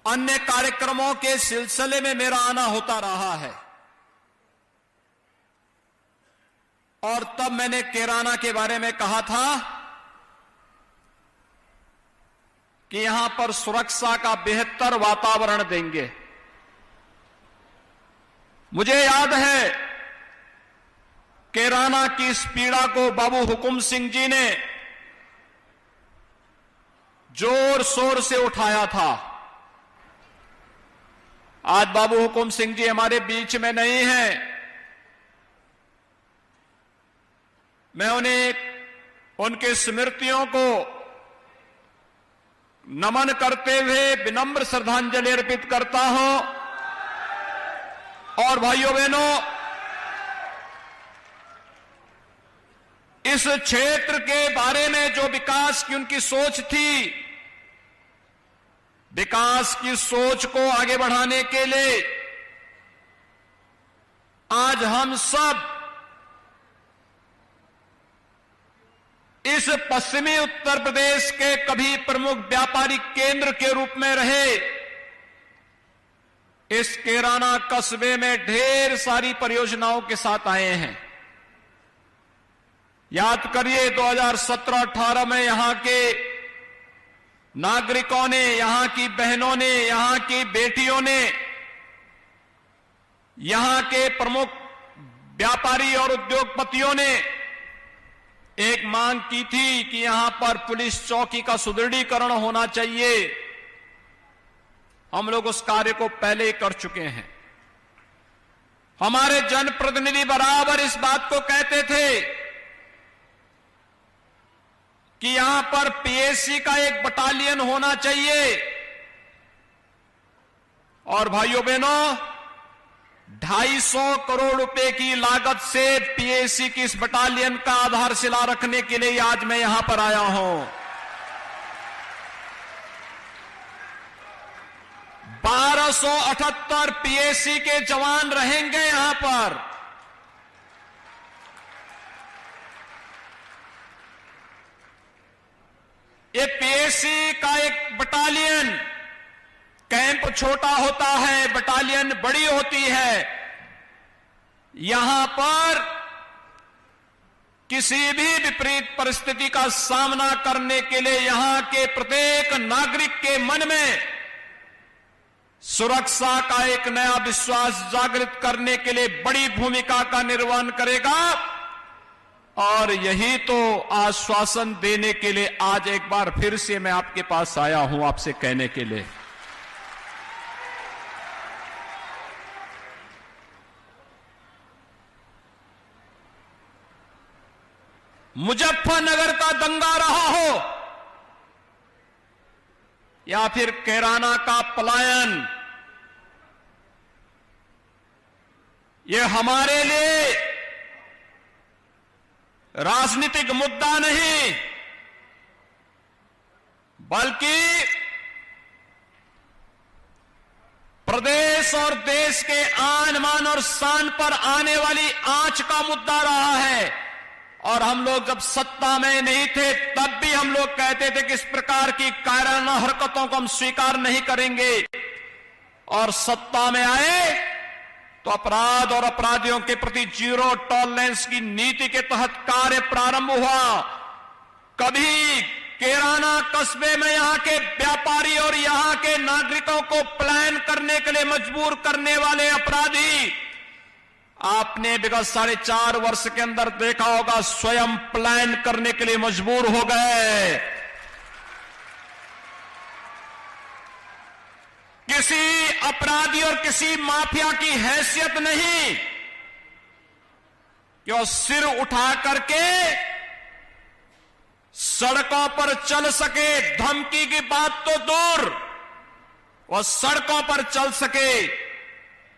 अन्य कार्यक्रमों के सिलसिले में मेरा आना होता रहा है। और तब मैंने कैराना के बारे में कहा था कि यहां पर सुरक्षा का बेहतर वातावरण देंगे। मुझे याद है कैराना की इस पीड़ा को बाबू हुकुम सिंह जी ने जोर शोर से उठाया था। आज बाबू हुकुम सिंह जी हमारे बीच में नहीं हैं। मैं उन्हें उनके स्मृतियों को नमन करते हुए विनम्र श्रद्धांजलि अर्पित करता हूं। और भाइयों बहनों, इस क्षेत्र के बारे में जो विकास की उनकी सोच थी, विकास की सोच को आगे बढ़ाने के लिए आज हम सब इस पश्चिमी उत्तर प्रदेश के कभी प्रमुख व्यापारिक केंद्र के रूप में रहे इस कैराना कस्बे में ढेर सारी परियोजनाओं के साथ आए हैं। याद करिए 2017-18 में यहां के नागरिकों ने, यहां की बहनों ने, यहां की बेटियों ने, यहां के प्रमुख व्यापारी और उद्योगपतियों ने एक मांग की थी कि यहां पर पुलिस चौकी का सुदृढ़ीकरण होना चाहिए। हम लोग उस कार्य को पहले ही कर चुके हैं। हमारे जनप्रतिनिधि बराबर इस बात को कहते थे कि यहां पर पीएससी का एक बटालियन होना चाहिए। और भाइयों बहनों, 250 करोड़ रुपए की लागत से पीएससी की इस बटालियन का आधारशिला रखने के लिए आज मैं यहां पर आया हूं। 1278 पीएससी के जवान रहेंगे यहां पर। ये पीएससी का एक बटालियन, कैंप छोटा होता है, बटालियन बड़ी होती है। यहां पर किसी भी विपरीत परिस्थिति का सामना करने के लिए यहां के प्रत्येक नागरिक के मन में सुरक्षा का एक नया विश्वास जागृत करने के लिए बड़ी भूमिका का निर्वहन करेगा। और यही तो आश्वासन देने के लिए आज एक बार फिर से मैं आपके पास आया हूं, आपसे कहने के लिए। मुजफ्फरनगर का दंगा रहा हो या फिर कैराना का पलायन, ये हमारे लिए राजनीतिक मुद्दा नहीं, बल्कि प्रदेश और देश के आन मान और शान पर आने वाली आंच का मुद्दा रहा है। और हम लोग जब सत्ता में नहीं थे तब भी हम लोग कहते थे कि इस प्रकार की कायराना हरकतों को हम स्वीकार नहीं करेंगे। और सत्ता में आए तो अपराध और अपराधियों के प्रति जीरो टॉलरेंस की नीति के तहत कार्य प्रारंभ हुआ। कभी कैराना कस्बे में यहां के व्यापारी और यहां के नागरिकों को पलायन करने के लिए मजबूर करने वाले अपराधी आपने विगत 4.5 वर्ष के अंदर देखा होगा, स्वयं पलायन करने के लिए मजबूर हो गए। किसी अपराधी और किसी माफिया की हैसियत नहीं कि वो सिर उठा करके सड़कों पर चल सके। धमकी की बात तो दूर, वो सड़कों पर चल सके।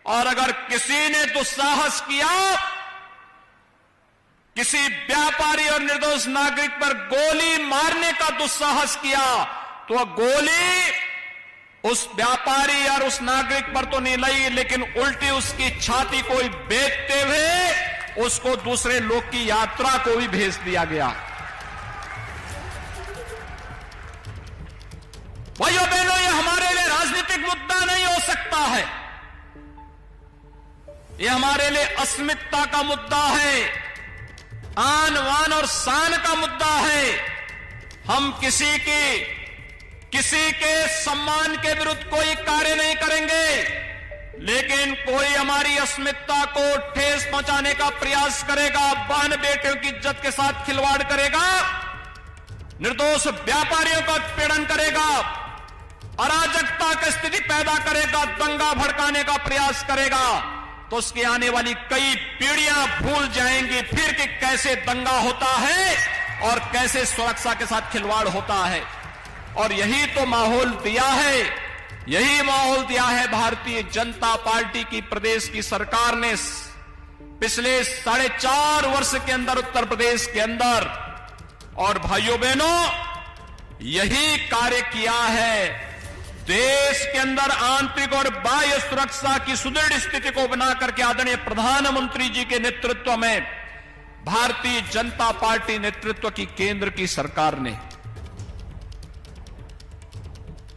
और अगर किसी ने दुस्साहस किया, किसी व्यापारी और निर्दोष नागरिक पर गोली मारने का दुस्साहस किया, तो वह गोली उस व्यापारी और उस नागरिक पर तो नहीं लगी, लेकिन उल्टी उसकी छाती को बेचते हुए उसको दूसरे लोग की यात्रा को भी भेज दिया गया। भाइयों बहनों, ये हमारे लिए राजनीतिक मुद्दा नहीं हो सकता है। ये हमारे लिए अस्मिता का मुद्दा है, आन वान और शान का मुद्दा है। हम किसी के सम्मान के विरुद्ध कोई कार्य नहीं करेंगे, लेकिन कोई हमारी अस्मिता को ठेस पहुंचाने का प्रयास करेगा, बहन बेटियों की इज्जत के साथ खिलवाड़ करेगा, निर्दोष व्यापारियों का उत्पीड़न करेगा, अराजकता की स्थिति पैदा करेगा, दंगा भड़काने का प्रयास करेगा, तो उसकी आने वाली कई पीढ़ियां भूल जाएंगी फिर कि कैसे दंगा होता है और कैसे सुरक्षा के साथ खिलवाड़ होता है। और यही तो माहौल दिया है, यही माहौल दिया है भारतीय जनता पार्टी की प्रदेश की सरकार ने पिछले 4.5 वर्ष के अंदर उत्तर प्रदेश के अंदर। और भाइयों बहनों, यही कार्य किया है, देश के अंदर आंतरिक और बाह्य सुरक्षा की सुदृढ़ स्थिति को बना करके आदरणीय प्रधानमंत्री जी के नेतृत्व में भारतीय जनता पार्टी नेतृत्व की केंद्र की सरकार ने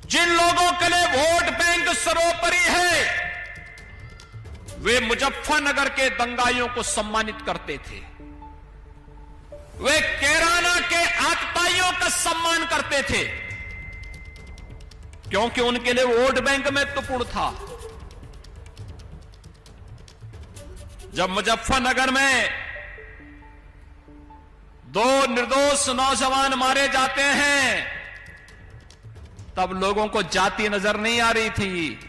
जिन लोगों के लिए वोट बैंक सर्वोपरि है, वे मुजफ्फरनगर के दंगाइयों को सम्मानित करते थे, वे कैराना के आतताइयों का सम्मान करते थे, क्योंकि उनके लिए वोट बैंक महत्वपूर्ण था। जब मुजफ्फरनगर में 2 निर्दोष नौजवान मारे जाते हैं, तब लोगों को जाति नजर नहीं आ रही थी।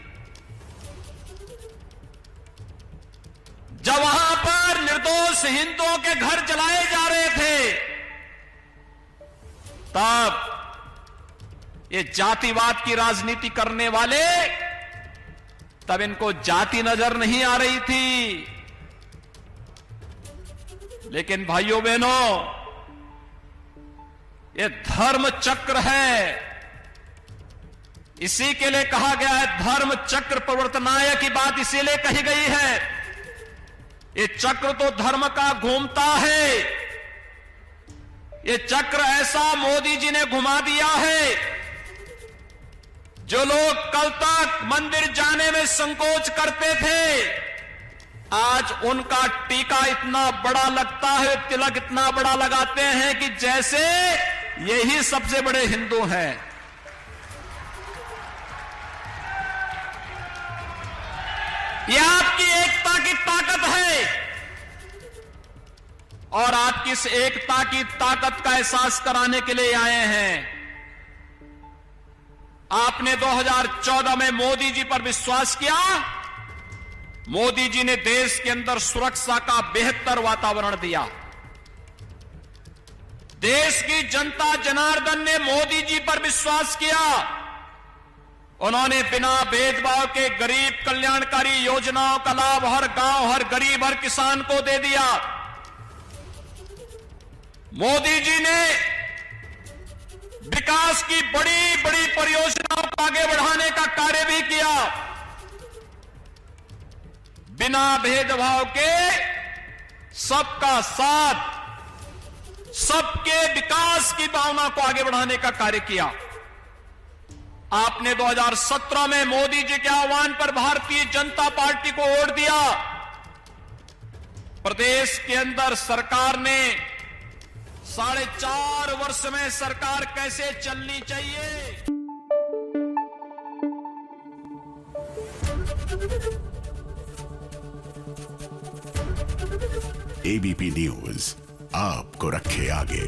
जब वहां पर निर्दोष हिंदुओं के घर जलाए जा रहे थे, तब ये जातिवाद की राजनीति करने वाले, तब इनको जाति नजर नहीं आ रही थी। लेकिन भाइयों बहनों, ये धर्म चक्र है, इसी के लिए कहा गया है धर्म चक्र प्रवर्तनाय की बात इसीलिए कही गई है। ये चक्र तो धर्म का घूमता है, ये चक्र ऐसा मोदी जी ने घुमा दिया है, जो लोग कल तक मंदिर जाने में संकोच करते थे, आज उनका टीका इतना बड़ा लगता है, तिलक इतना बड़ा लगाते हैं कि जैसे यही सबसे बड़े हिंदू हैं। यह आपकी एकता की ताकत है, और आपकी इस एकता की ताकत का एहसास कराने के लिए आए हैं। आपने 2014 में मोदी जी पर विश्वास किया, मोदी जी ने देश के अंदर सुरक्षा का बेहतर वातावरण दिया। देश की जनता जनार्दन ने मोदी जी पर विश्वास किया, उन्होंने बिना भेदभाव के गरीब कल्याणकारी योजनाओं का लाभ हर गांव, हर गरीब, हर किसान को दे दिया। मोदी जी ने विकास की बड़ी बड़ी परियोजनाओं को आगे बढ़ाने का कार्य भी किया। बिना भेदभाव के सबका साथ, सबके विकास की भावना को आगे बढ़ाने का कार्य किया। आपने 2017 में मोदी जी के आह्वान पर भारतीय जनता पार्टी को वोट दिया। प्रदेश के अंदर सरकार ने 4.5 वर्ष में सरकार कैसे चलनी चाहिए, एबीपी न्यूज आपको रखे आगे।